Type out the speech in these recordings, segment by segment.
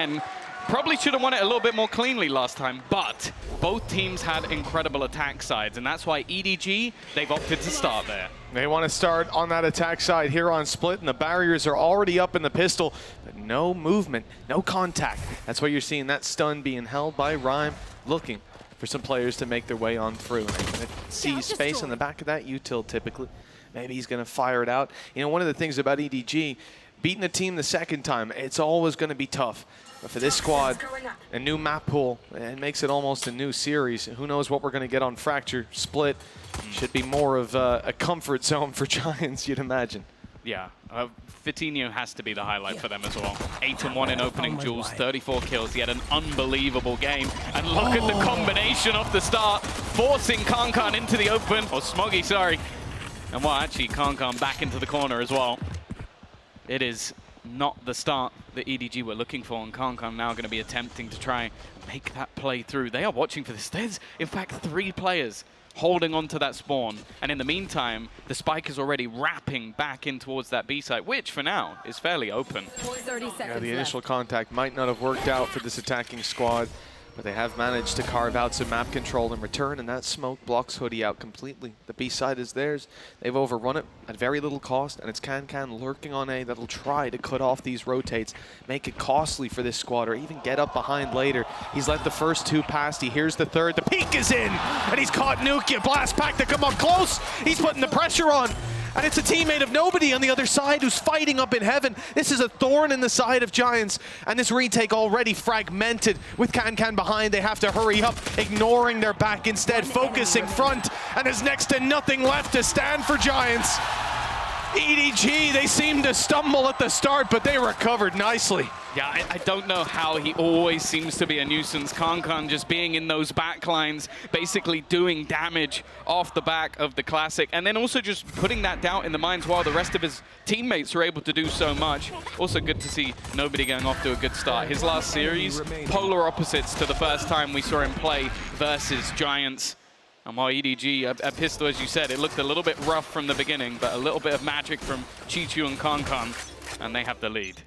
again. Probably should have won it a little bit more cleanly last time, but both teams had incredible attack sides, and that's why EDG, they've opted to start there. They want to start on that attack side here on Split, and the barriers are already up in the pistol, but no movement, no contact. That's why you're seeing that stun being held by Rhyme, looking for some players to make their way on through. And see space on the back of that util typically. Maybe he's going to fire it out. You know, one of the things about EDG, beating a team the second time, it's always going to be tough. But for this squad, a new map pool, it makes it almost a new series. Who knows what we're going to get on Fracture. Split should be more of a comfort zone for Giants, you'd imagine. Yeah, Vitinho has to be the highlight for them as well. 8-1 in opening duels, 34 kills. He had an unbelievable game. And look at the combination off the start, forcing Kankan into the open, or Smoggy, sorry. And well, actually, Kankan back into the corner as well. It is not the start that EDG were looking for, and Kankan now going to be attempting to try and make that play through. They are watching for this. There's, in fact, 3 players holding on to that spawn, and in the meantime, the spike is already wrapping back in towards that B site, which for now is fairly open. 30 seconds Yeah, the initial left. contact might not have worked out for this attacking squad, but they have managed to carve out some map control in return, and that smoke blocks Hoodie out completely. The B side is theirs. They've overrun it at very little cost, and it's Kankan lurking on A that'll try to cut off these rotates, make it costly for this squad, or even get up behind later. He's let the first 2 past. He hears the third. The peek is in, and he's caught Nukia. Blast pack to come up close. He's putting the pressure on. And it's a teammate of nobody on the other side who's fighting up in heaven. This is a thorn in the side of Giants. And this retake already fragmented with Kankan behind. They have to hurry up, ignoring their back instead, focusing front. And there's next to nothing left to stand for Giants. EDG, they seemed to stumble at the start, but they recovered nicely. Yeah, I don't know how he always seems to be a nuisance. Kankan just being in those backlines, basically doing damage off the back of the Classic, and then also just putting that doubt in the minds while the rest of his teammates are able to do so much. Also good to see nobody going off to a good start. His last series, polar opposites to the first time we saw him play versus Giants. And while EDG, a pistol, as you said, it looked a little bit rough from the beginning, but a little bit of magic from Chichu and Kankan, and they have the lead.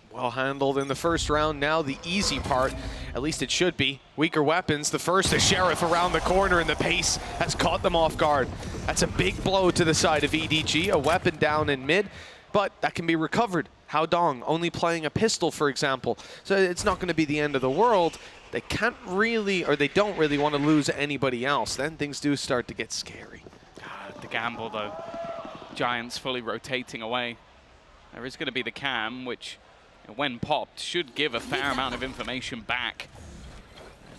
Well handled in the first round. Now the easy part, at least it should be. Weaker weapons. The first is Sheriff around the corner, and the pace has caught them off guard. That's a big blow to the side of EDG. A weapon down in mid, but that can be recovered. Hao Dong only playing a pistol, for example. So it's not going to be the end of the world. They can't really, or they don't really want to lose anybody else. Then things do start to get scary. The gamble, though. Giants fully rotating away. There is going to be the cam, which, when popped, should give a fair amount of information back.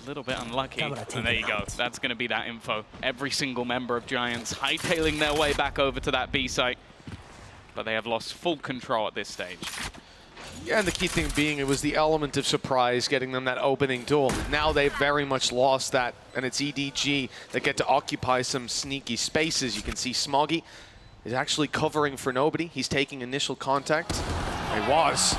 A little bit unlucky, and there you go. That's going to be that info. Every single member of Giants hightailing their way back over to that B site, but they have lost full control at this stage. Yeah, and the key thing being it was the element of surprise getting them that opening duel. Now they've very much lost that, and it's EDG that get to occupy some sneaky spaces. You can see Smoggy is actually covering for nobody. He's taking initial contact. He was.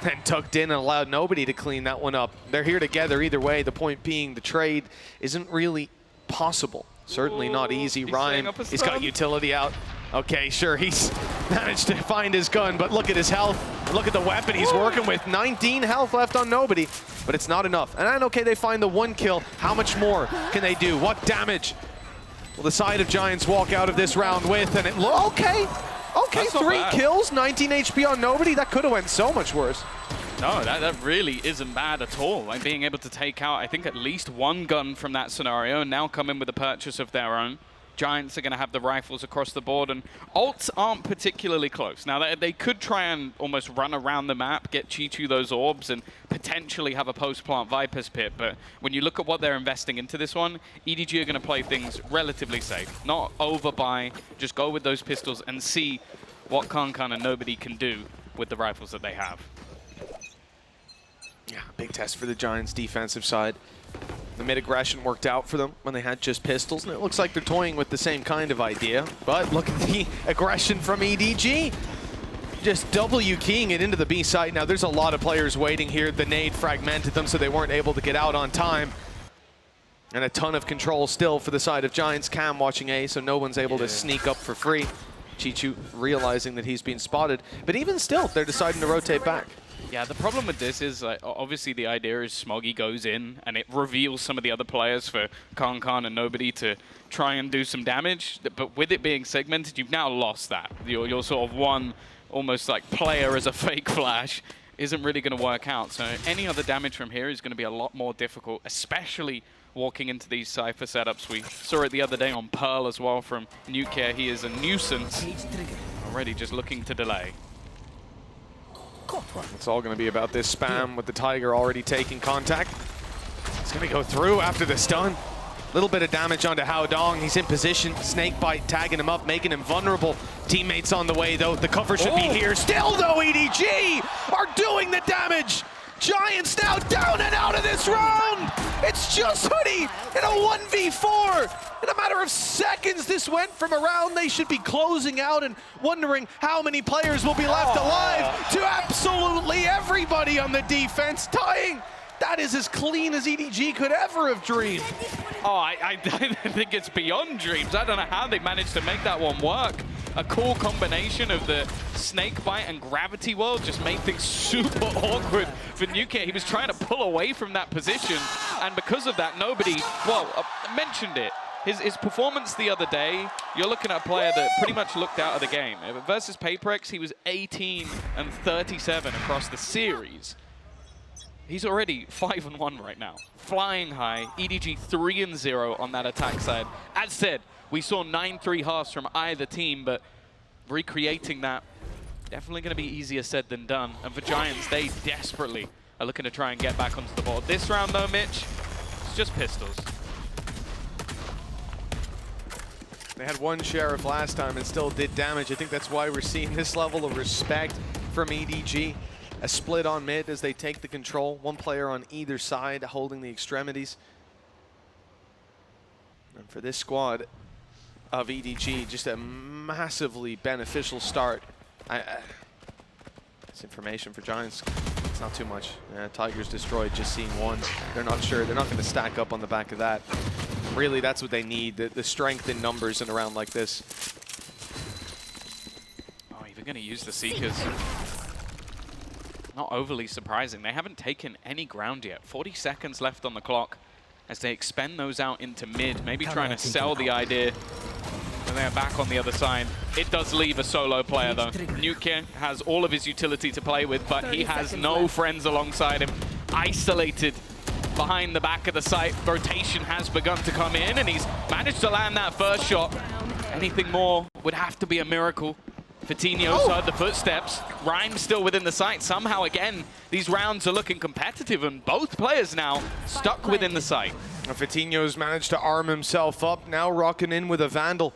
Then tucked in and allowed nobody to clean that one up. They're here together either way. The point being the trade isn't really possible. Certainly not easy. Ryan, he's got utility out. Okay, sure, he's managed to find his gun, but look at his health. Look at the weapon he's working with. 19 health left on nobody, but it's not enough. And then, okay, they find the 1 kill. How much more can they do? What damage will the side of Giants walk out of this round with? And it, okay, 3 kills, 19 HP on nobody. That could have went so much worse. No, that really isn't bad at all. Like being able to take out, I think, at least 1 gun from that scenario, and now come in with a purchase of their own. Giants are going to have the rifles across the board, and ults aren't particularly close. Now, they could try and almost run around the map, get Chichu those orbs, and potentially have a post-plant Viper's Pit, but when you look at what they're investing into this one, EDG are going to play things relatively safe. Not overbuy, just go with those pistols and see what Kankan and nobody can do with the rifles that they have. Yeah, big test for the Giants' defensive side. The mid-aggression worked out for them when they had just pistols, and it looks like they're toying with the same kind of idea. But look at the aggression from EDG. Just W-keying it into the B site. Now, there's a lot of players waiting here. The nade fragmented them, so they weren't able to get out on time. And a ton of control still for the side of Giants. Cam watching A, so no one's able to sneak up for free. Chichu realizing that he's been spotted. But even still, they're deciding to rotate back. Yeah, the problem with this is obviously the idea is Smoggy goes in and it reveals some of the other players for Khan and Nobody to try and do some damage. But with it being segmented, you've now lost that. Your sort of one almost like player as a fake flash isn't really going to work out. So any other damage from here is going to be a lot more difficult, especially walking into these Cypher setups. We saw it the other day on Pearl as well from Nuclear. He is a nuisance, already just looking to delay. It's all going to be about this spam with the Tiger already taking contact. It's going to go through after the stun. Little bit of damage onto Hao Dong. He's in position. Snakebite tagging him up, making him vulnerable. Teammates on the way, though. The cover should be here. Still, though, EDG are doing the damage. Giants now down and out of this round. It's just Hoodie in a 1v4. In a matter of seconds, this went from a round they should be closing out and wondering how many players will be left alive to absolutely everybody on the defense tying. That is as clean as EDG could ever have dreamed. Oh, I think it's beyond dreams. I don't know how they managed to make that one work. A cool combination of the Snakebite and Gravity World just made things super awkward for Nuclear. He was trying to pull away from that position, and because of that, Nobody, well, mentioned it. His performance the other day, you're looking at a player that pretty much looked out of the game. Versus Paperex, he was 18 and 37 across the series. He's already 5-1 right now. Flying high, EDG 3-0 on that attack side. As said, we saw 9-3 halves from either team, but recreating that, definitely going to be easier said than done. And for Giants, they desperately are looking to try and get back onto the board. This round though, Mitch, it's just pistols. They had one Sheriff last time and still did damage. I think that's why we're seeing this level of respect from EDG. A split on mid as they take the control. One player on either side holding the extremities. And for this squad of EDG, just a massively beneficial start. This information for Giants, it's not too much. Tigers destroyed, just seeing one. They're not sure. They're not going to stack up on the back of that. Really, that's what they need, the strength in numbers in a round like this. Oh, even going to use the Seekers. Not overly surprising. They haven't taken any ground yet. 40 seconds left on the clock as they expend those out into mid, maybe trying to sell the idea. And they're back on the other side. It does leave a solo player, though. Nuclear has all of his utility to play with, but he has no friends alongside him. Isolated behind the back of the site. Rotation has begun to come in, and he's managed to land that first shot. Anything more would have to be a miracle. Fatinho's heard the footsteps. Rhyme's still within the site. Somehow, again, these rounds are looking competitive, and both players now stuck within the site. Fatinho's managed to arm himself up, now rocking in with a Vandal.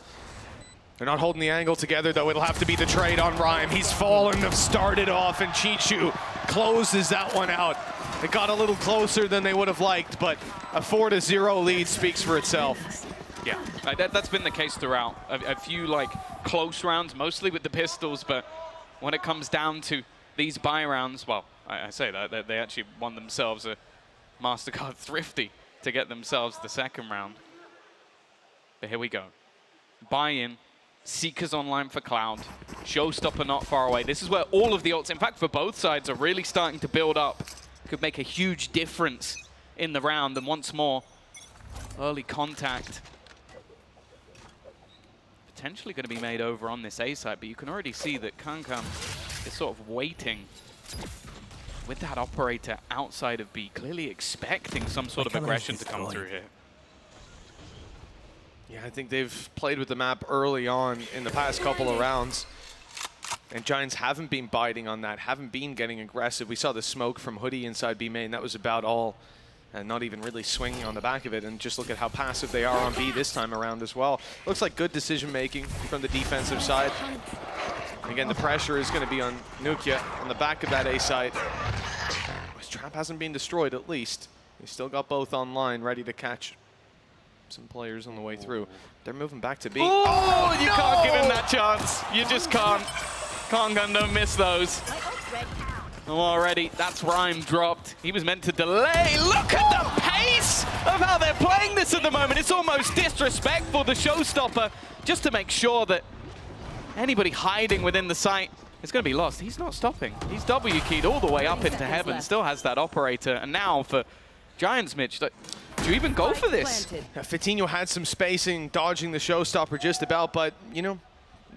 They're not holding the angle together, though. It'll have to be the trade on Rhyme. He's fallen, they've started off, and Chichu closes that one out. It got a little closer than they would have liked, but a 4-0 lead speaks for itself. Yeah, that's been the case throughout. A few like close rounds, mostly with the pistols, but when it comes down to these buy rounds, well, I say that they actually won themselves a MasterCard Thrifty to get themselves the second round. But here we go. Buy-in, Seekers online for Cloud, Showstopper not far away. This is where all of the ults, in fact, for both sides, are really starting to build up. Could make a huge difference in the round, and once more, early contact. Potentially going to be made over on this A side, but you can already see that Kankan is sort of waiting with that operator outside of B, clearly expecting some sort of aggression to come through here. Yeah, I think they've played with the map early on in the past couple of rounds. And Giants haven't been biting on that, haven't been getting aggressive. We saw the smoke from Hoodie inside B main, that was about all. And not even really swinging on the back of it. And just look at how passive they are on B this time around as well. Looks like good decision-making from the defensive side. Again, the pressure is going to be on Nukia on the back of that A site. His trap hasn't been destroyed, at least. He's still got both online, ready to catch some players on the way through. They're moving back to B. Oh, you can't give him that chance. You just can't. Kangan, don't miss those. Already, that's Rhyme dropped. He was meant to delay. Look at the pace of how they're playing this at the moment. It's almost disrespectful, the Showstopper, just to make sure that anybody hiding within the site it's going to be lost. He's not stopping. He's W keyed all the way up into heaven, still has that operator. And now for Giants, Mitch, do you even go for this? Vitinho had some spacing, dodging the showstopper just about, but, you know,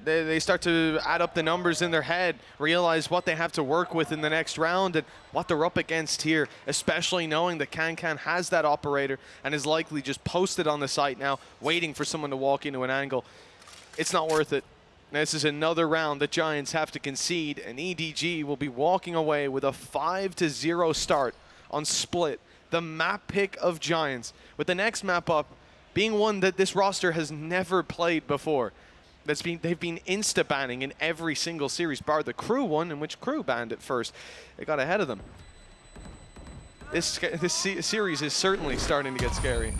they start to add up the numbers in their head, realize what they have to work with in the next round and what they're up against here, especially knowing that Can has that operator and is likely just posted on the site now, waiting for someone to walk into an angle. It's not worth it. This is another round the Giants have to concede, and EDG will be walking away with a 5-0 start on Split, the map pick of Giants, with the next map up being one that this roster has never played before. They've been insta-banning in every single series, bar the Crew one, in which Crew banned it first. They got ahead of them. This series is certainly starting to get scary.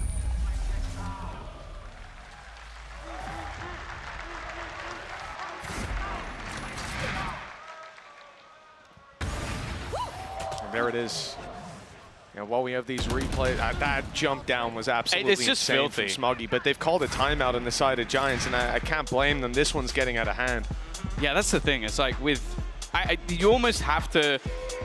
And there it is. You know, while we have these replays, that jump down was absolutely it's just insane filthy from Smoggy, but they've called a timeout on the side of Giants, and I can't blame them. This one's getting out of hand. Yeah, that's the thing. It's like you almost have to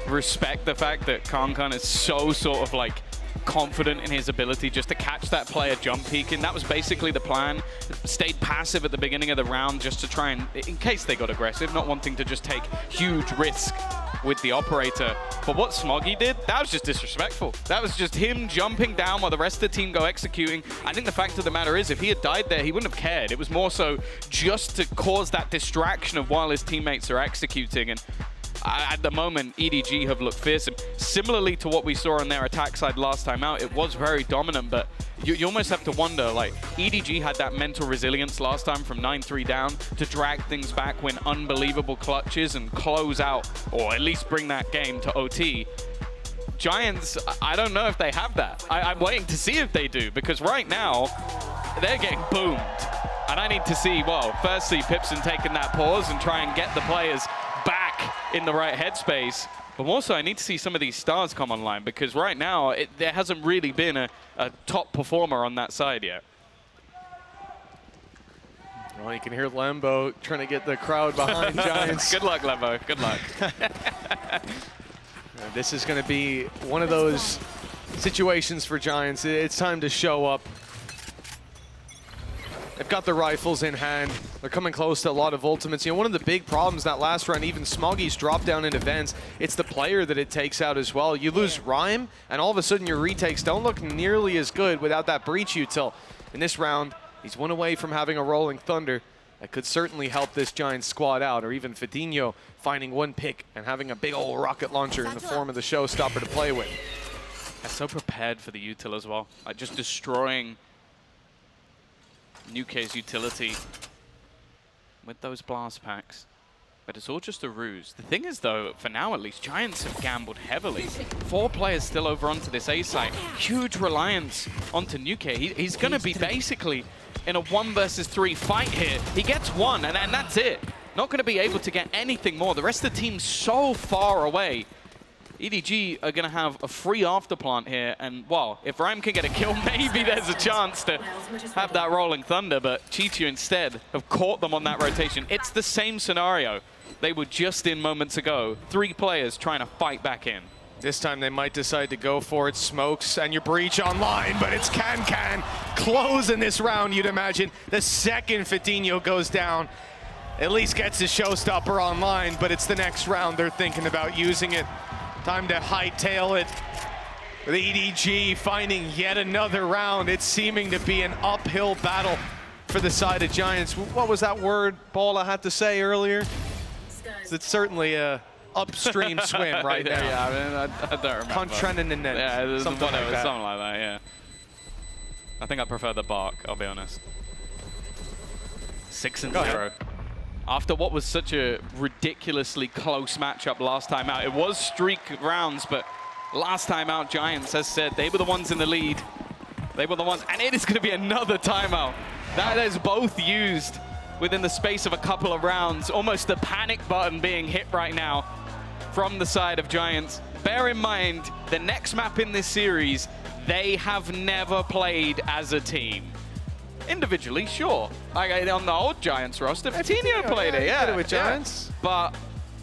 respect the fact that Kankan is so sort of like confident in his ability just to catch that player jump peeking. That was basically the plan. Stayed passive at the beginning of the round just to try and, in case they got aggressive, not wanting to just take huge risk with the operator. But what Smoggy did, that was just disrespectful. That was just him jumping down while the rest of the team go executing. I think the fact of the matter is, if he had died there, he wouldn't have cared. It was more so just to cause that distraction of while his teammates are executing. And at the moment, EDG have looked fearsome. Similarly to what we saw on their attack side last time out, it was very dominant, but you almost have to wonder, like, EDG had that mental resilience last time from 9-3 down to drag things back, win unbelievable clutches and close out, or at least bring that game to OT. Giants, I don't know if they have that. I'm waiting to see if they do, because right now, they're getting boomed. And I need to see, well, firstly, Pipson taking that pause and try and get the players back in the right headspace. But also, I need to see some of these stars come online, because right now, there hasn't really been a top performer on that side yet. Well, you can hear Lembo trying to get the crowd behind Giants. Good luck, Lembo. Good luck. This is going to be one of those situations for Giants. It's time to show up. They've got the rifles in hand. They're coming close to a lot of ultimates. You know, one of the big problems that last round, even Smoggy's drop down in events, it's the player that it takes out as well. You lose Rhyme, and all of a sudden your retakes don't look nearly as good without that breach util. In this round, he's one away from having a Rolling Thunder. That could certainly help this Giants squad out, or even Vitinho finding one pick and having a big old rocket launcher in the form of the showstopper to play with. They're so prepared for the util as well. Like just destroying Nuke's utility with those blast packs. But it's all just a ruse. The thing is, though, for now at least, Giants have gambled heavily. 4 players still over onto this A site. Huge reliance onto Nuke. He's going to be basically in a 1 versus 3 fight here. He gets 1, and that's it. Not going to be able to get anything more. The rest of the team's so far away. EDG are going to have a free afterplant here, and, well, if Rhyme can get a kill, maybe there's a chance to have that Rolling Thunder, but Chichu instead have caught them on that rotation. It's the same scenario they were just in moments ago. 3 players trying to fight back in. This time they might decide to go for it. Smokes and your breach online, but it's Can closing this round, you'd imagine. The second Vitinho goes down, at least gets his showstopper online, but it's the next round they're thinking about using it. Time to hightail it. With EDG finding yet another round. It's seeming to be an uphill battle for the side of Giants. What was that word Paula had to say earlier? It's certainly a upstream swim right now. Yeah, I mean, I don't remember. Contraninen. Yeah, something like that. Something like that, yeah. I think I prefer the bark, I'll be honest. 6-0. After what was such a ridiculously close matchup last time out. It was streak rounds, but last time out, Giants, as said, they were the ones in the lead. They were the ones, and it is going to be another timeout. That is both used within the space of a couple of rounds. Almost the panic button being hit right now from the side of Giants. Bear in mind, the next map in this series, they have never played as a team. Individually, sure. Like on the old Giants roster, Vitinho played it, yeah. With Giants. Yeah. But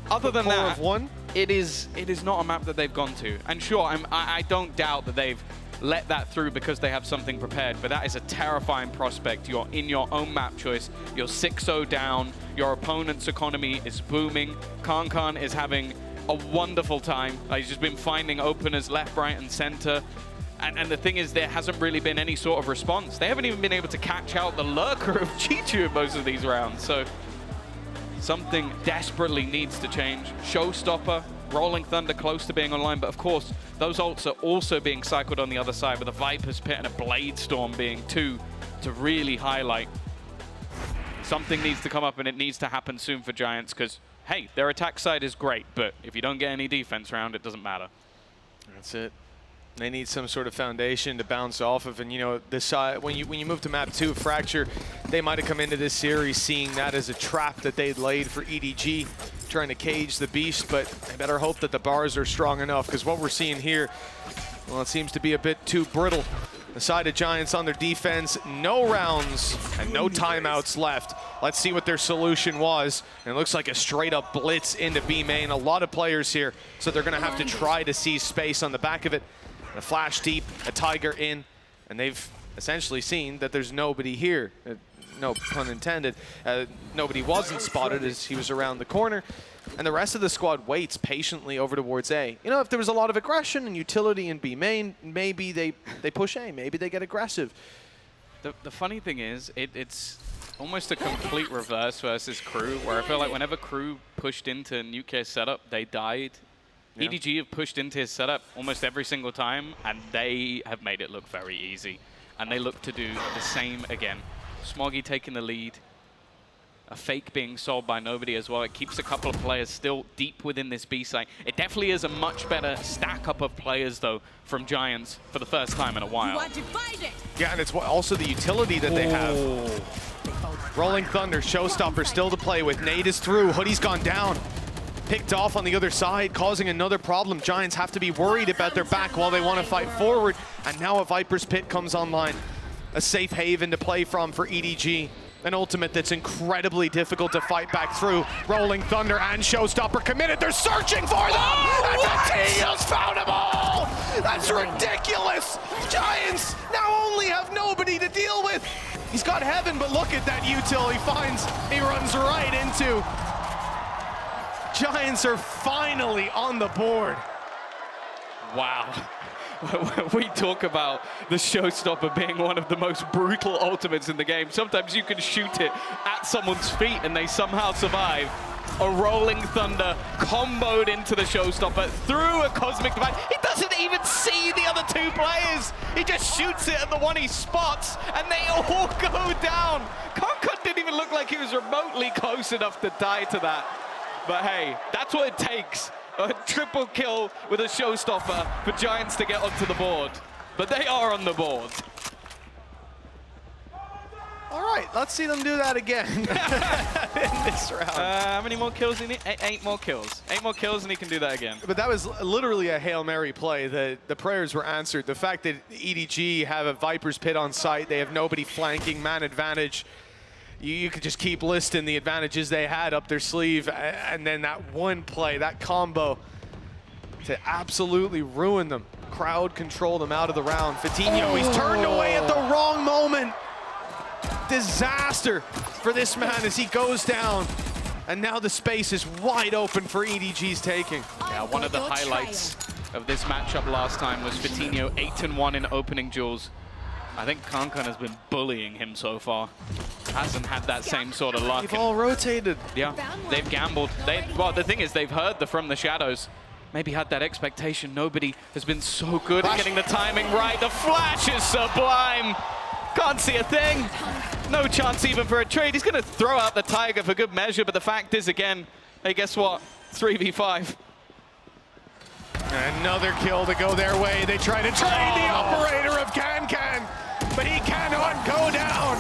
Other than core that, of one. it is not a map that they've gone to. And sure, I don't doubt that they've let that through because they have something prepared, but that is a terrifying prospect. You're in your own map choice. You're 6-0 down. Your opponent's economy is booming. Kankan is having a wonderful time. He's just been finding openers left, right, and center. And the thing is, there hasn't really been any sort of response. They haven't even been able to catch out the lurker of Chichu in most of these rounds. So something desperately needs to change. Showstopper, Rolling Thunder close to being online, but of course, those ults are also being cycled on the other side with a Viper's Pit and a Blade Storm being two to really highlight. Something needs to come up, and it needs to happen soon for Giants, because, hey, their attack side is great, but if you don't get any defense around, it doesn't matter. That's it. They need some sort of foundation to bounce off of, and you know, this side, when you move to map 2, Fracture, they might have come into this series seeing that as a trap that they'd laid for EDG, trying to cage the beast, but they better hope that the bars are strong enough, because what we're seeing here, well, it seems to be a bit too brittle. The side of Giants on their defense, no rounds and no timeouts left. Let's see what their solution was. And it looks like a straight up blitz into B main. A lot of players here, so they're gonna have to try to seize space on the back of it. A flash deep, a Tiger in, and they've essentially seen that there's nobody here. No pun intended. Nobody wasn't spotted as he was around the corner. And the rest of the squad waits patiently over towards A. You know, if there was a lot of aggression and utility in B main, maybe they push A, maybe they get aggressive. The funny thing is, it's almost a complete reverse versus Crew, where I feel like whenever Crew pushed into Nuke's setup, they died. Yeah. EDG have pushed into his setup almost every single time, and they have made it look very easy. And they look to do the same again. Smoggy taking the lead. A fake being sold by nobody as well. It keeps a couple of players still deep within this B site. It definitely is a much better stack up of players, though, from Giants for the first time in a while. Yeah, and it's also the utility that they have. Rolling Thunder, Showstopper still to play with. Nade is through. Hoodie's gone down. Picked off on the other side, causing another problem. Giants have to be worried about their back while they want to fight forward. And now a Viper's Pit comes online. A safe haven to play from for EDG. An ultimate that's incredibly difficult to fight back through. Rolling Thunder and Showstopper committed. They're searching for them! And Fatigue's found them all! That's ridiculous! Giants now only have nobody to deal with. He's got heaven, but look at that util he finds. He runs right into. Giants are finally on the board. Wow. We talk about the Showstopper being one of the most brutal ultimates in the game. Sometimes you can shoot it at someone's feet and they somehow survive. A Rolling Thunder comboed into the Showstopper through a Cosmic Divide. He doesn't even see the other two players. He just shoots it at the one he spots and they all go down. Kankan didn't even look like he was remotely close enough to die to that. But hey, that's what it takes. A triple kill with a Showstopper for Giants to get onto the board. But they are on the board. All right, let's see them do that again in this round. How many more kills do you need? 8 more kills. 8 more kills and he can do that again. But that was literally a Hail Mary play. The prayers were answered. The fact that EDG have a Viper's Pit on site, they have nobody flanking, man advantage. You could just keep listing the advantages they had up their sleeve, and then that one play, that combo, to absolutely ruin them. Crowd control them out of the round. Fatinho, he's turned away at the wrong moment. Disaster for this man as he goes down. And now the space is wide open for EDG's taking. Yeah, one of the highlights of this matchup last time was Fatinho 8-1 in opening duels. I think Kankan has been bullying him so far. Hasn't had that same sort of luck. They've all rotated. Yeah, they've gambled. Well, the thing is, they've heard the From the Shadows. Maybe had that expectation. Nobody has been so good at getting the timing right. The flash is sublime. Can't see a thing. No chance even for a trade. He's going to throw out the Tiger for good measure, but the fact is, again, hey, guess what? 3v5. Another kill to go their way. They try to trade the operator of Can, but he cannot go down.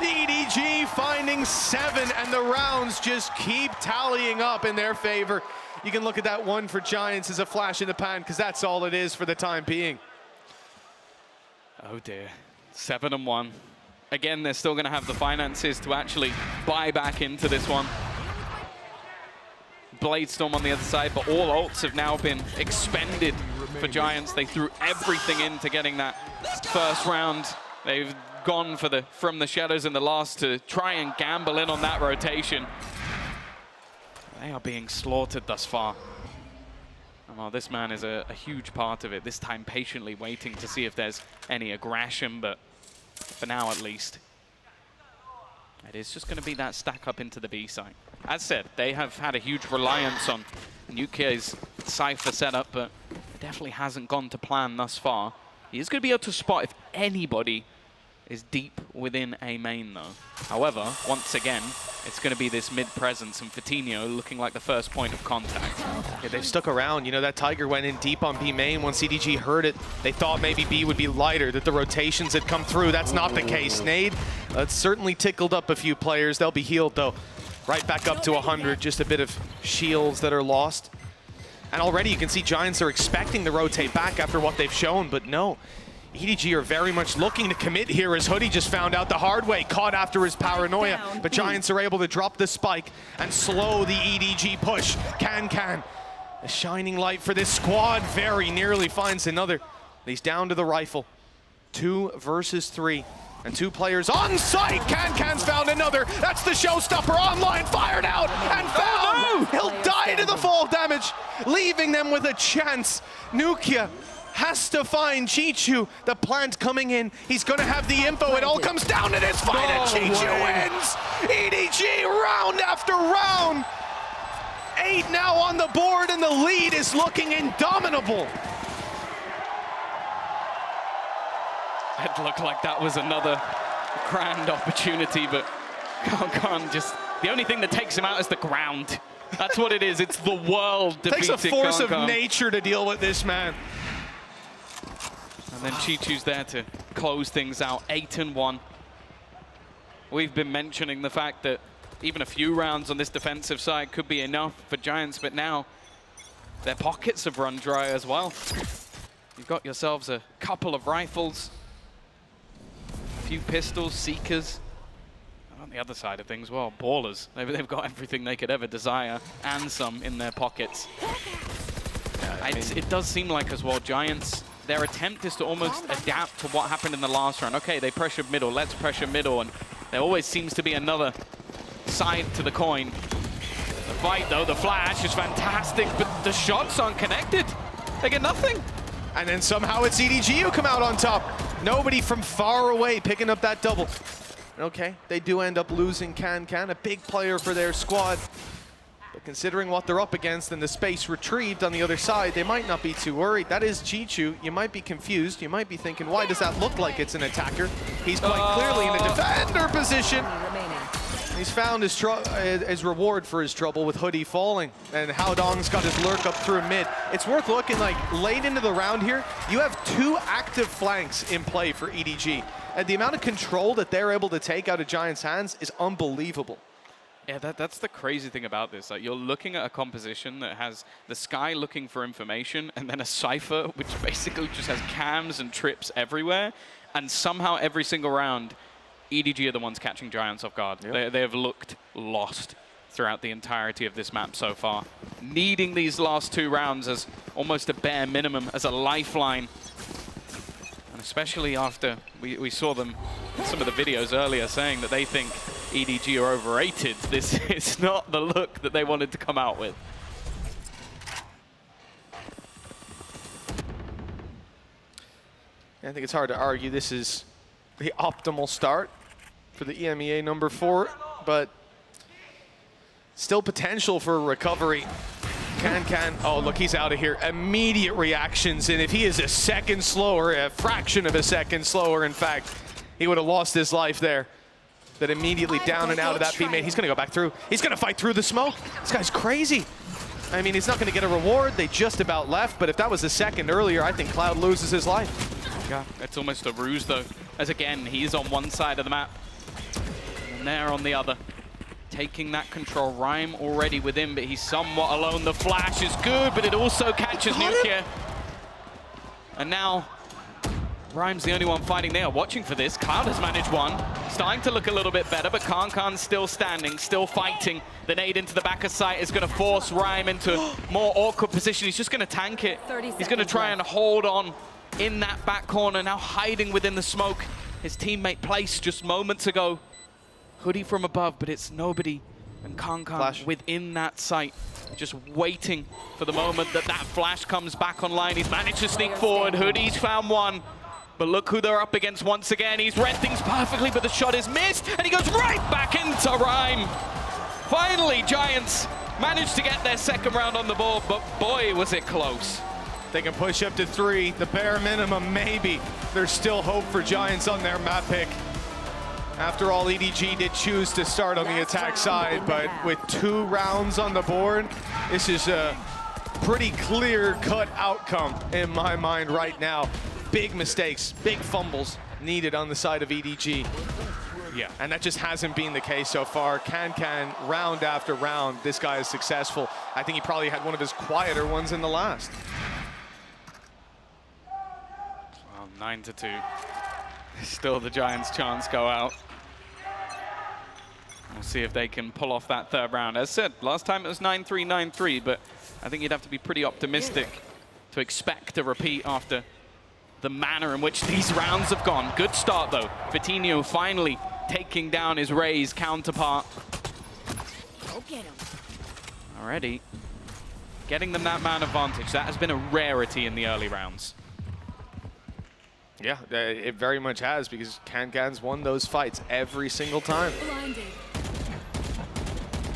The EDG finding 7, and the rounds just keep tallying up in their favor. You can look at that one for Giants as a flash in the pan, because that's all it is for the time being. Oh dear, 7-1. Again, they're still going to have the finances to actually buy back into this one. Blade Storm on the other side, but all ults have now been expended for Giants. They threw everything into getting that first round. They've gone for from the shadows in the last to try and gamble in on that rotation. They are being slaughtered thus far. Well, this man is a huge part of it, this time patiently waiting to see if there's any aggression, but for now at least, it is just going to be that stack up into the B site. As said, they have had a huge reliance on Nukia's Cypher setup, but it definitely hasn't gone to plan thus far. He is going to be able to spot if anybody is deep within A main, though. However, once again, it's going to be this mid-presence, and Fatinho looking like the first point of contact. Yeah, they've stuck around. You know, that Tiger went in deep on B main. Once EDG heard it, they thought maybe B would be lighter, that the rotations had come through. That's not the case. Nade, it's certainly tickled up a few players. They'll be healed, though. Right back up to 100, just a bit of shields that are lost. And already you can see Giants are expecting to rotate back after what they've shown, but no. EDG are very much looking to commit here, as Hoodie just found out the hard way, caught after his paranoia. But Giants are able to drop the spike and slow the EDG push. Can. A shining light for this squad, very nearly finds another. He's down to the rifle. 2 versus 3. And 2 players on site. Can's found another. That's the showstopper. Online, fired out and found. Oh, no! He'll die to the fall damage, leaving them with a chance. Nukia has to find Chichu. The plant coming in. He's going to have the info. It all comes down to this fight, and Chichu wins. EDG round after round. 8 now on the board, and the lead is looking indomitable. It looked like that was another grand opportunity, but Khan just, the only thing that takes him out is the ground. That's what it is. It's the world defeating Takes a force of Khan. nature to deal with this man. And then Chichu's there to close things out, 8-1. We've been mentioning the fact that even a few rounds on this defensive side could be enough for Giants, but now their pockets have run dry as well. You've got yourselves a couple of rifles, a few pistols, seekers. On the other side of things, well, ballers. They've got everything they could ever desire and some in their pockets. It does seem like as well, Giants, their attempt is to almost adapt to what happened in the last round. Okay, they pressured middle, let's pressure middle, and there always seems to be another side to the coin. The fight though, the flash is fantastic, but the shots aren't connected. They get nothing. And then somehow it's EDG who come out on top. Nobody from far away picking up that double. Okay, they do end up losing Can, a big player for their squad. But considering what they're up against and the space retrieved on the other side, they might not be too worried. That is Chichu. You might be confused. You might be thinking, why does that look like it's an attacker? He's quite clearly in a defender position. He's found his reward for his trouble with Hoodie falling. And Haodong's got his lurk up through mid. It's worth looking like late into the round here, you have 2 active flanks in play for EDG. And the amount of control that they're able to take out of Giants' hands is unbelievable. Yeah, that's the crazy thing about this. Like, you're looking at a composition that has the Sky looking for information, and then a Cypher, which basically just has cams and trips everywhere. And somehow every single round, EDG are the ones catching Giants off guard. Yep. They have looked lost throughout the entirety of this map so far. Needing these last 2 rounds as almost a bare minimum, as a lifeline. And especially after we saw them in some of the videos earlier saying that they think EDG are overrated. This is not the look that they wanted to come out with. I think it's hard to argue this is the optimal start for the EMEA number 4, but still potential for recovery. Can. Oh, look, he's out of here. Immediate reactions, and if he is a second slower, a fraction of a second slower, in fact, he would have lost his life there. That immediately down and out of that B-mate. He's going to go back through. He's going to fight through the smoke. This guy's crazy. I mean, he's not going to get a reward. They just about left, but if that was a second earlier, I think Cloud loses his life. Yeah, it's almost a ruse, though, as again, he's on one side of the map, and they're on the other. Taking that control. Rhyme already with him, but he's somewhat alone. The flash is good, but it also catches Nukia. And now Rhyme's the only one fighting. They are watching for this. Cloud has managed one. Starting to look a little bit better, but Kankan's still standing, still fighting. The nade into the back of sight is going to force Rhyme into more awkward position. He's just going to tank it. He's going to try and hold on in that back corner, now hiding within the smoke. His teammate placed just moments ago. Hoodie from above, but it's nobody. And Kankan within that sight, just waiting for the moment that flash comes back online. He's managed to sneak forward. Hoodie's found one. But look who they're up against once again. He's read things perfectly, but the shot is missed, and he goes right back into Rhyme. Finally, Giants managed to get their second round on the board, but boy, was it close. They can push up to 3, the bare minimum, maybe. There's still hope for Giants on their map pick. After all, EDG did choose to start on the attack side, but with 2 rounds on the board, this is a pretty clear-cut outcome in my mind right now. Big mistakes, big fumbles needed on the side of EDG. Yeah. And that just hasn't been the case so far. Can, round after round, this guy is successful. I think he probably had one of his quieter ones in the last. Well, 9-2. Still the Giants' chance go out. We'll see if they can pull off that third round. As said, last time it was 9-3, 9-3, but I think you'd have to be pretty optimistic to expect a repeat after the manner in which these rounds have gone. Good start, though. Vitinho finally taking down his Rays counterpart. Go get him. Already getting them that man advantage. That has been a rarity in the early rounds. Yeah, it very much has, because Kankan's won those fights every single time. Blinded.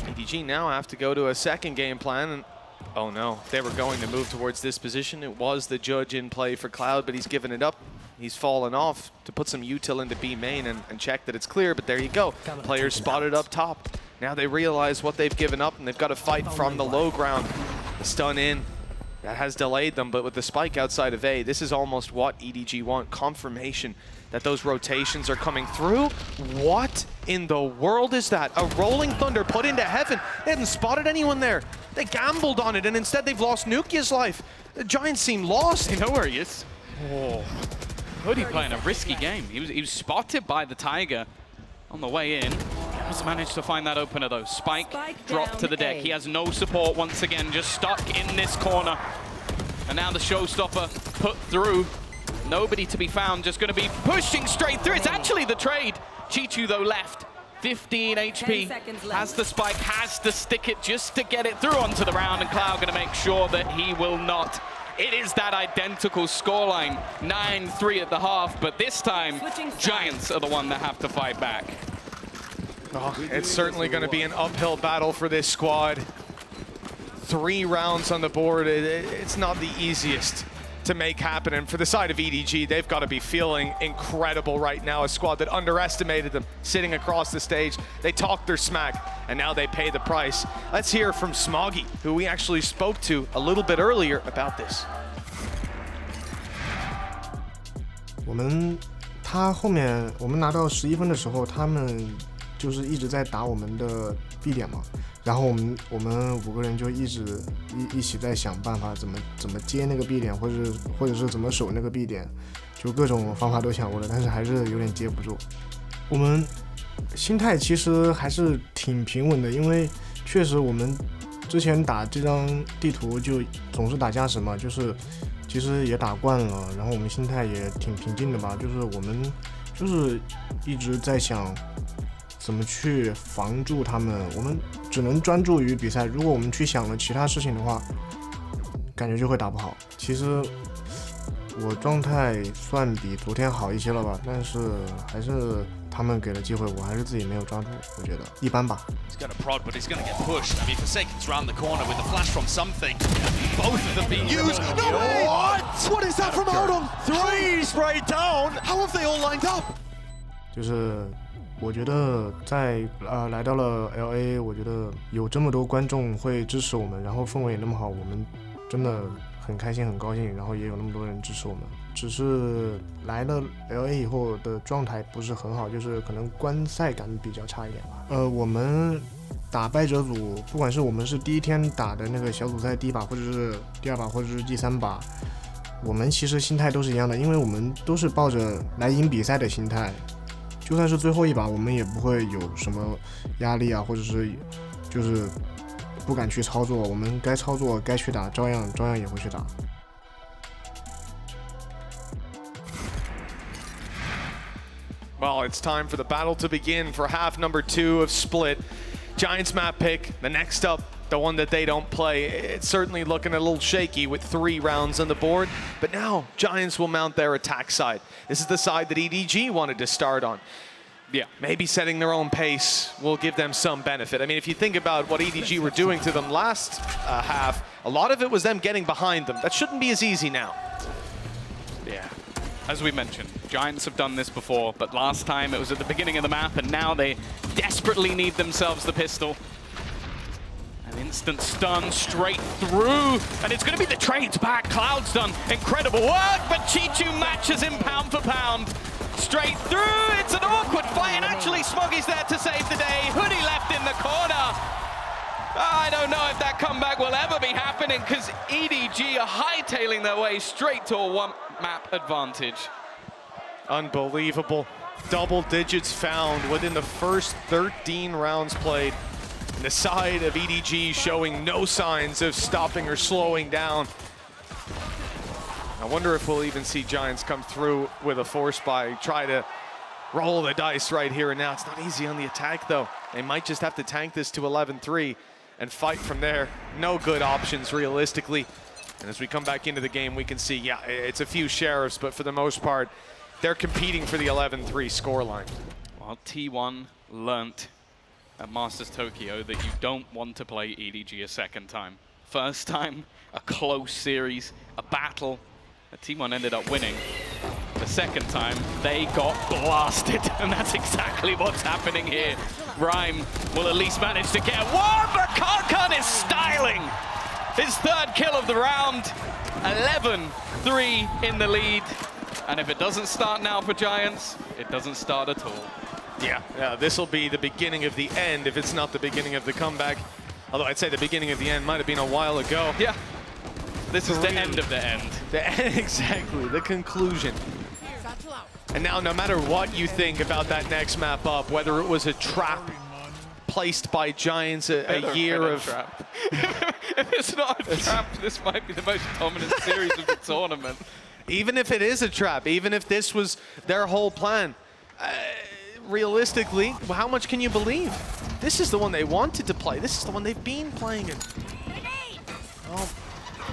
EDG now have to go to a second game plan, and oh no, they were going to move towards this position. It was the judge in play for Cloud, but he's given it up. He's fallen off to put some util into B main and check that it's clear, but there you go. Players spotted up top. Now they realize what they've given up, and they've got to fight from the low ground. The stun in, that has delayed them, but with the spike outside of A, this is almost what EDG want. Confirmation that those rotations are coming through. What in the world is that? A rolling thunder put into heaven. They hadn't spotted anyone there. They gambled on it, and instead they've lost Nukia's life. The Giants seem lost. They know where he is. Oh. Hoodie playing a risky game. He was spotted by the Tiger on the way in. Has managed to find that opener though. Spike dropped to the deck. He has no support once again, just stuck in this corner. And now the showstopper put through. Nobody to be found, just going to be pushing straight through. It's actually the trade. Chichu though left. 15 HP, has the spike, has to stick it just to get it through onto the round, and Cloud going to make sure that he will not. It is that identical scoreline, 9-3 at the half, but this time, Giants are the one that have to fight back. Oh, it's certainly going to be an uphill battle for this squad. 3 rounds on the board, it's not the easiest to make happen, and for the side of EDG, they've got to be feeling incredible right now. A squad that underestimated them sitting across the stage. They talked their smack, and now they pay the price. Let's hear from Smoggy, who we actually spoke to a little bit earlier about this. 他后面我们拿到11分的时候，他们就是一直在打我们的 B 点嘛，然后我们5个人就一起在想办法怎么接那个 B 点，或者是怎么守那个 B 点，就各种方法都想过了，但是还是有点接不住。我们心态其实还是挺平稳的，因为确实我们之前打这张地图就总是打加时嘛，就是其实也打惯了，然后我们心态也挺平静的吧，就是我们就是一直在想怎么去防住他们，我们只能专注于比赛。如果我们去想了其他事情的话，感觉就会打不好。其实我状态算比昨天好一些了吧，但是还是他们给了机会，我还是自己没有抓住，我觉得一般吧。He's going to prod, but he's going to get pushed. I mean, Forsaken's round the corner with a flash from something. Both of them being used. No way! What is that from Autumn? 3 straight down. How have they all lined up? 就是我觉得在来到了 LA， 我觉得有这么多观众会支持我们，然后氛围也那么好，我们真的很开心很高兴，然后也有那么多人支持我们。只是来了 LA 以后的状态不是很好，就是可能观赛感比较差一点吧。我们打败者组，不管是我们是第一天打的那个小组赛第1把，或者是第2把，或者是第3把，我们其实心态都是一样的，因为我们都是抱着来赢比赛的心态，就算是最后一把，我们也不会有什么压力啊，或者是就是不敢去操作，我们该操作该去打，照样也会去打。Well, it's time for the battle to begin for half number 2 of Split. Giants map pick, the next up, the one that they don't play. It's certainly looking a little shaky with 3 rounds on the board, but now Giants will mount their attack side. This is the side that EDG wanted to start on. Yeah. Maybe setting their own pace will give them some benefit. I mean, if you think about what EDG were doing to them last half, a lot of it was them getting behind them. That shouldn't be as easy now. Yeah. As we mentioned, Giants have done this before, but last time it was at the beginning of the map, and now they desperately need themselves the pistol. An instant stun straight through, and it's going to be the trades back. Cloud's done incredible work, but Chichu matches him pound for pound. Straight through, it's an awkward fight, and actually Smoggy's there to save the day. Hoodie left in the corner. I don't know if that comeback will ever be happening, because EDG are hightailing their way straight to a one-map advantage. Unbelievable. Double digits found within the first 13 rounds played. And the side of EDG showing no signs of stopping or slowing down. I wonder if we'll even see Giants come through with a force buy, try to roll the dice right here and now. It's not easy on the attack though. They might just have to tank this to 11-3 and fight from there. No good options realistically. And as we come back into the game, we can see, yeah, it's a few sheriffs, but for the most part, they're competing for the 11-3 scoreline. Well, T1 learnt at Masters Tokyo that you don't want to play EDG a second time. First time, a close series, a battle, that T1 ended up winning. The second time, they got blasted, and that's exactly what's happening here. Rhyme will at least manage to get one, but Karkan is styling! His 3rd kill of the round, 11-3 in the lead. And if it doesn't start now for Giants, it doesn't start at all. Yeah, this will be the beginning of the end if it's not the beginning of the comeback. Although I'd say the beginning of the end might have been a while ago. Yeah, this is the end of the end. The end, exactly, the conclusion. And now no matter what you think about that next map up, whether it was a trap placed by Giants a year of... Trap. If it's not a trap, this might be the most dominant series of the tournament. Even if it is a trap, even if this was their whole plan, realistically, how much can you believe? This is the one they wanted to play. This is the one they've been playing in. Well,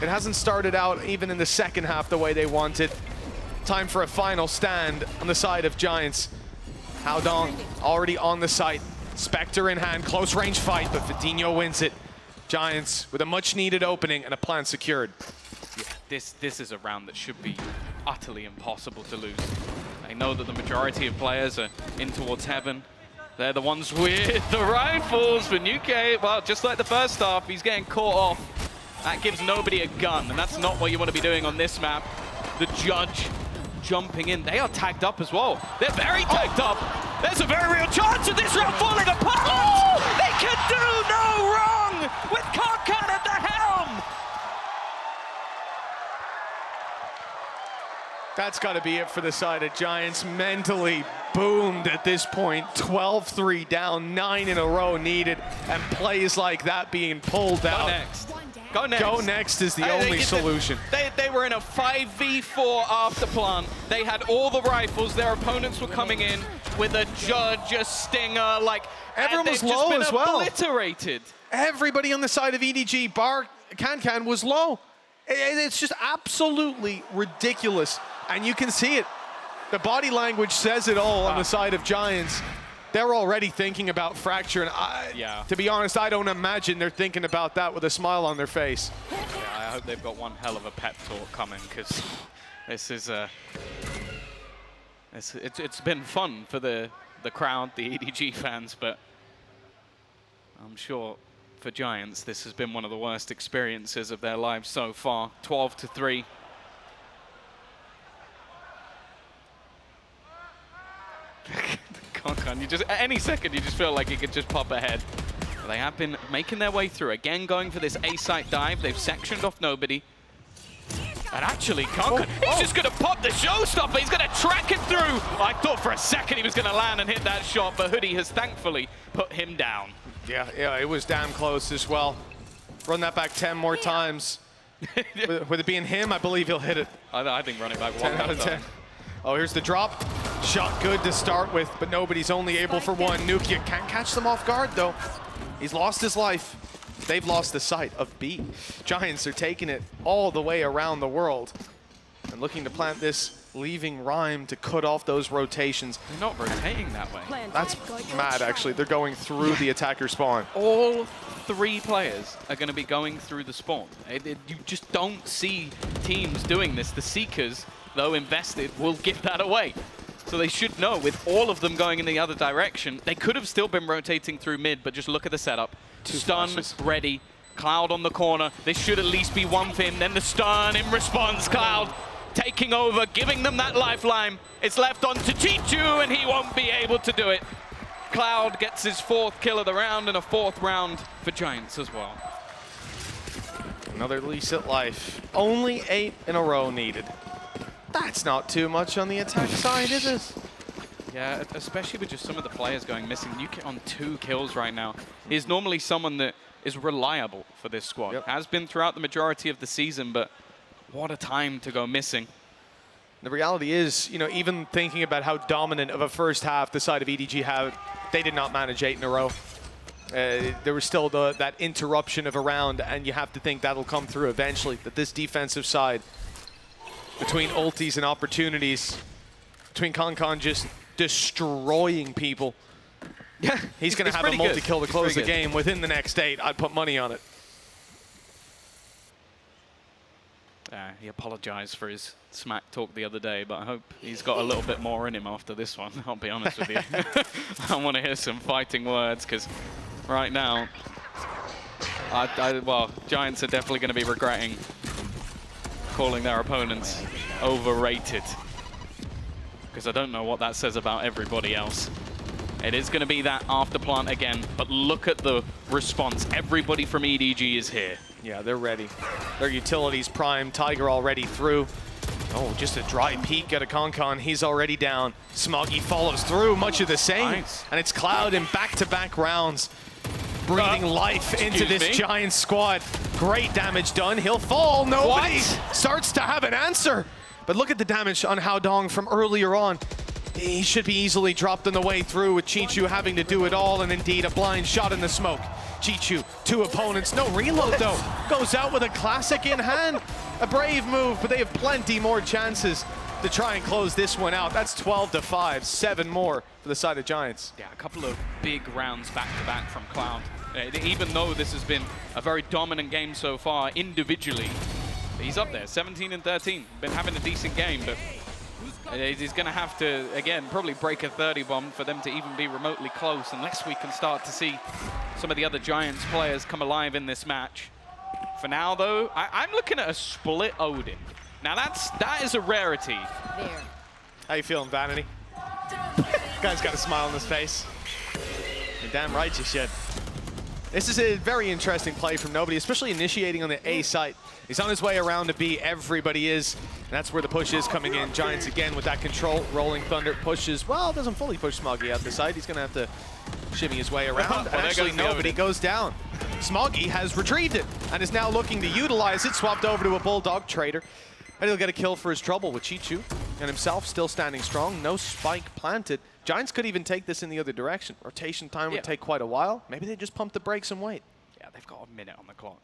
it hasn't started out even in the second half the way they wanted. Time for a final stand on the side of Giants. Hao Dong already on the site. Spectre in hand, close range fight, but Vitinho wins it. Giants with a much needed opening and a plan secured. Yeah, this is a round that should be utterly impossible to lose. I know that the majority of players are in towards heaven. They're the ones with the rifles, but Nuke, well, just like the first half, he's getting caught off. That gives nobody a gun, and that's not what you want to be doing on this map. The judge jumping in. They are tagged up as well. They're very tagged up. There's a very real chance of this round falling apart. Oh! They can do no wrong with Karkan at the helm. That's got to be it for the side of Giants. Mentally boomed at this point. 12-3 down, 9 in a row needed, and plays like that being pulled out. Next. Go next. Go next is the only solution. They were in a 5v4 after plant. They had all the rifles. Their opponents were coming in with a judge, a stinger, like everyone was just low been as well. Obliterated. Everybody on the side of EDG, bar Can was low. It's just absolutely ridiculous, and you can see it. The body language says it all on the side of Giants. They're already thinking about fracture, and to be honest, I don't imagine they're thinking about that with a smile on their face. Yeah, I hope they've got one hell of a pep talk coming, because this is it's been fun for the crowd, the EDG fans, but I'm sure for Giants this has been one of the worst experiences of their lives so far. 12-3. You just, at any second, you just feel like it could just pop ahead. They have been making their way through. Again, going for this A-site dive. They've sectioned off nobody. And actually, Kankan, he's just going to pop the showstopper. He's going to track him through. I thought for a second he was going to land and hit that shot, but Hoodie has thankfully put him down. Yeah, it was damn close as well. Run that back 10 more times. With it being him, I believe he'll hit it. I think run it back 10 out of 10. Oh, here's the drop. Shot good to start with, but nobody's only able for one. Nukia can't catch them off guard, though. He's lost his life. They've lost the sight of B. Giants are taking it all the way around the world and looking to plant this, leaving Rhyme to cut off those rotations. They're not rotating that way. That's mad, actually. They're going through the attacker spawn. All 3 players are going to be going through the spawn. You just don't see teams doing this. The Seekers, though invested, will give that away. So they should know, with all of them going in the other direction, they could have still been rotating through mid, but just look at the setup. Stun ready, Cloud on the corner. This should at least be one for him. Then the stun in response, Cloud taking over, giving them that lifeline. It's left on to Chichu, and he won't be able to do it. Cloud gets his 4th kill of the round and a 4th round for Giants as well. Another lease at life. Only 8 in a row needed. That's not too much on the attack side, is it? Yeah, especially with just some of the players going missing. Nuke on 2 kills right now. He's normally someone that is reliable for this squad. Yep. Has been throughout the majority of the season, but what a time to go missing. The reality is, you know, even thinking about how dominant of a first half the side of EDG had, they did not manage 8 in a row. There was still that interruption of a round, and you have to think that'll come through eventually, that this defensive side, between ultis and opportunities, between Kankan just destroying people, Yeah, he's going to have a multi-kill to close the game within the next 8. I'd put money on it. He apologized for his smack talk the other day, but I hope he's got a little bit more in him after this one. I'll be honest with you. I want to hear some fighting words, because right now, well, Giants are definitely going to be regretting calling their opponents overrated, because I don't know what that says about everybody else. It is going to be that after plant again, but look at the response. Everybody from EDG is here. Yeah, they're ready. Their utilities prime. Tiger already through. Oh, just a dry peek at a Kankan. He's already down. Smoggy follows through, much of the same. Nice. And it's Cloud in back-to-back rounds, breathing life into this Giants squad. Great damage done. He'll fall. Nobody starts to have an answer. But look at the damage on Hao Dong from earlier on. He should be easily dropped on the way through, with Chichu having to do it all, and indeed a blind shot in the smoke. Chichu, 2 opponents, no reload though. Goes out with a classic in hand. A brave move, but they have plenty more chances to try and close this one out. That's 12-5, 7 more for the side of Giants. Yeah, a couple of big rounds back-to-back from Cloud. Even though this has been a very dominant game so far individually, he's up there, 17 and 13. Been having a decent game, but he's going to have to, again, probably break a 30 bomb for them to even be remotely close, unless we can start to see some of the other Giants players come alive in this match. For now, though, I'm looking at a split Odin. Now, that is a rarity. There. How you feeling, Vanity? Guy's got a smile on his face. You're damn right you should. This is a very interesting play from Nobody, especially initiating on the A site. He's on his way around to B. Everybody is. And that's where the push is coming in. Giants again with that control. Rolling Thunder pushes. Well, doesn't fully push Smoggy out the site. He's going to have to shimmy his way around. And actually, Nobody goes down. Smoggy has retrieved it and is now looking to utilize it. Swapped over to a Bulldog Trader. And he'll get a kill for his trouble with Chichu. And himself still standing strong. No spike planted. Giants could even take this in the other direction. Rotation time would take quite a while. Maybe they just pump the brakes and wait. Yeah, they've got a minute on the clock.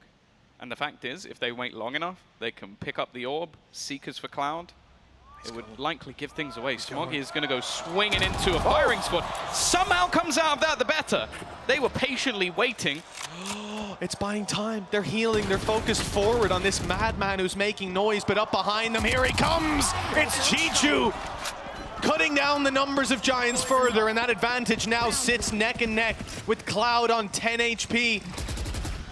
And the fact is, if they wait long enough, they can pick up the orb, Seekers for Cloud. It would likely give things away. Smoggy is going to go swinging into a firing squad. Somehow comes out of that the better. They were patiently waiting. It's buying time. They're healing. They're focused forward on this madman who's making noise, but up behind them, here he comes. It's Chichu, cutting down the numbers of Giants further, and that advantage now sits neck and neck with Cloud on 10 HP.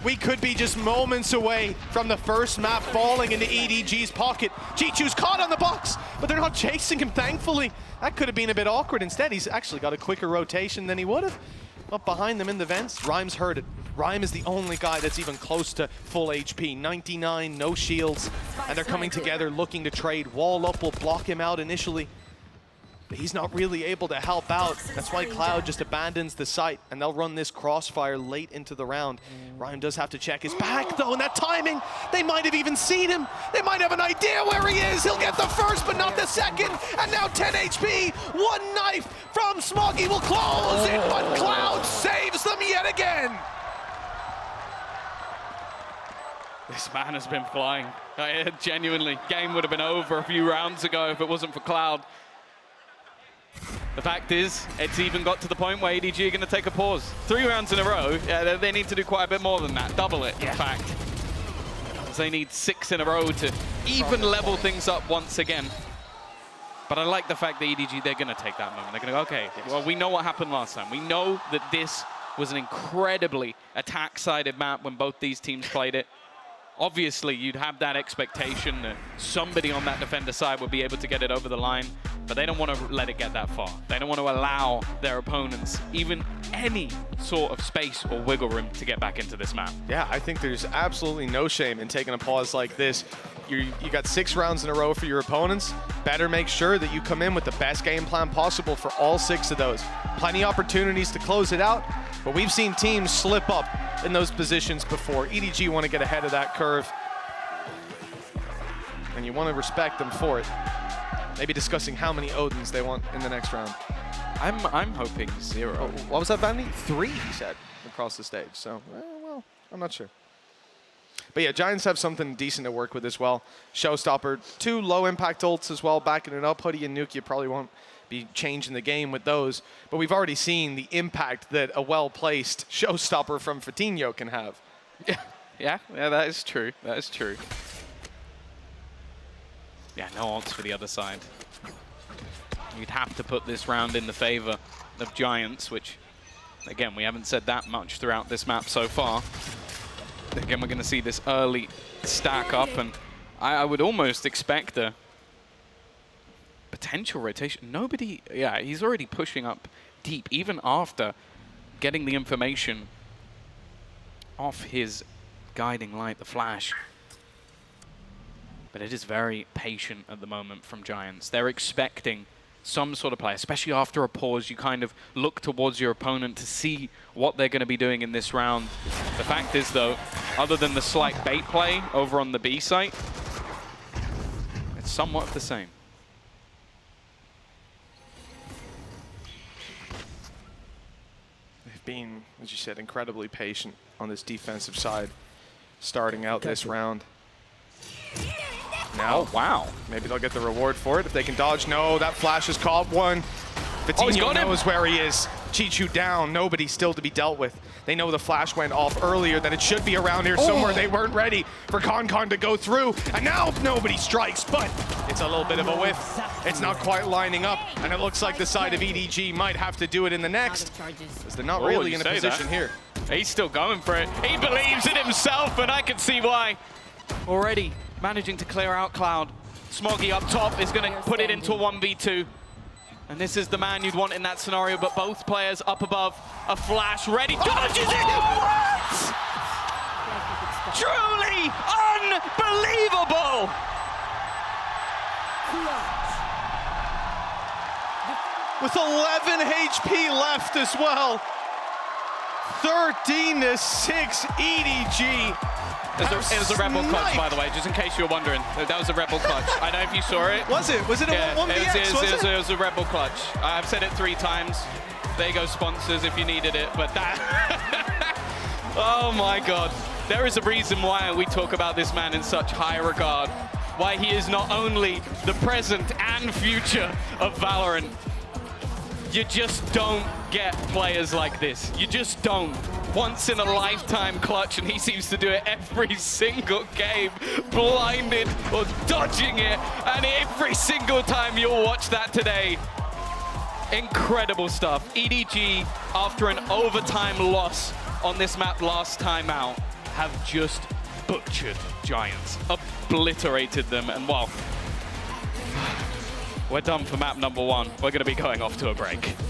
We could be just moments away from the first map falling into EDG's pocket. Chichu's caught on the box, but they're not chasing him, thankfully. That could have been a bit awkward. Instead, he's actually got a quicker rotation than he would have. Up behind them in the vents, Rhymes heard it. Rhyme is the only guy that's even close to full HP. 99, no shields, and they're coming together looking to trade. Wall up will block him out initially, but he's not really able to help out. That's why Cloud just abandons the site, and they'll run this crossfire late into the round. Rhyme does have to check his back, though, and that timing, they might have even seen him. They might have an idea where he is. He'll get the first, but not the second, and now 10 HP. One knife from Smoggy will close it, but Cloud saves them yet again. This man has been flying. Genuinely, game would have been over a few rounds ago if it wasn't for Cloud. The fact is, it's even got to the point where EDG are going to take a pause. 3 rounds in a row, yeah, they need to do quite a bit more than that. Double it, in fact. They need 6 in a row to even level things up once again. But I like the fact that EDG, they're going to take that moment. They're going to go, okay, well, we know what happened last time. We know that this was an incredibly attack-sided map when both these teams played it. Obviously, you'd have that expectation that somebody on that defender side would be able to get it over the line, but they don't want to let it get that far. They don't want to allow their opponents even any sort of space or wiggle room to get back into this map. Yeah, I think there's absolutely no shame in taking a pause like this. You got 6 rounds in a row for your opponents. Better make sure that you come in with the best game plan possible for all 6 of those. Plenty of opportunities to close it out, but we've seen teams slip up in those positions before. EDG want to get ahead of that curve, and you want to respect them for it. Maybe discussing how many Odins they want in the next round. I'm hoping 0. Oh, what was that, Vandy? 3, he said, across the stage. So, well, I'm not sure. But yeah, Giants have something decent to work with as well. Showstopper, 2 low-impact ults as well, backing it up. Hoodie and Nuke, you probably won't be changing the game with those. But we've already seen the impact that a well-placed Showstopper from Fatinho can have. Yeah, that is true. That is true. Yeah, no ults for the other side. You'd have to put this round in the favor of Giants, which, again, we haven't said that much throughout this map so far. Again, we're going to see this early stack up, and I would almost expect a potential rotation. Nobody, yeah, he's already pushing up deep, even after getting the information off his guiding light, the flash. But it is very patient at the moment from Giants. They're expecting some sort of play, especially after a pause. You kind of look towards your opponent to see what they're going to be doing in this round. The fact is, though, other than the slight bait play over on the B site, it's somewhat the same. They've been, as you said, incredibly patient on this defensive side, starting out this round. Now, Oh, wow. maybe they'll get the reward for it if they can dodge. No, that flash has caught one. Fatinho knows where he is. Chichu down, nobody still to be dealt with. They know the flash went off earlier, that it should be around here somewhere. They weren't ready for Concon to go through, and now nobody strikes, but it's a little bit of a whiff. It's not quite lining up, and it looks like the side of EDG might have to do it in the next, because they're not really in a position here. He's still going for it. He believes in himself, and I can see why. Already managing to clear out Cloud. Smoggy up top is going to put it into a 1v2. And this is the man you'd want in that scenario, but both players up above. A flash ready. Dodges it! What? Truly unbelievable! With 11 HP left as well. 13-6 EDG. It was a Rebel clutch, by the way, just in case you were wondering. That was a Rebel clutch. I don't know if you saw it. Was it? Was it a 1vx? It was a Rebel clutch. I've said it 3 times. There you go, sponsors, if you needed it. But that... oh, my God. There is a reason why we talk about this man in such high regard. Why he is not only the present and future of Valorant. You just don't get players like this. You just don't. Once in a lifetime clutch, and he seems to do it every single game, blinded or dodging it, and every single time you'll watch that today. Incredible stuff. EDG, after an overtime loss on this map last time out, have just butchered Giants, obliterated them, and well, we're done for map number 1. We're going to be going off to a break.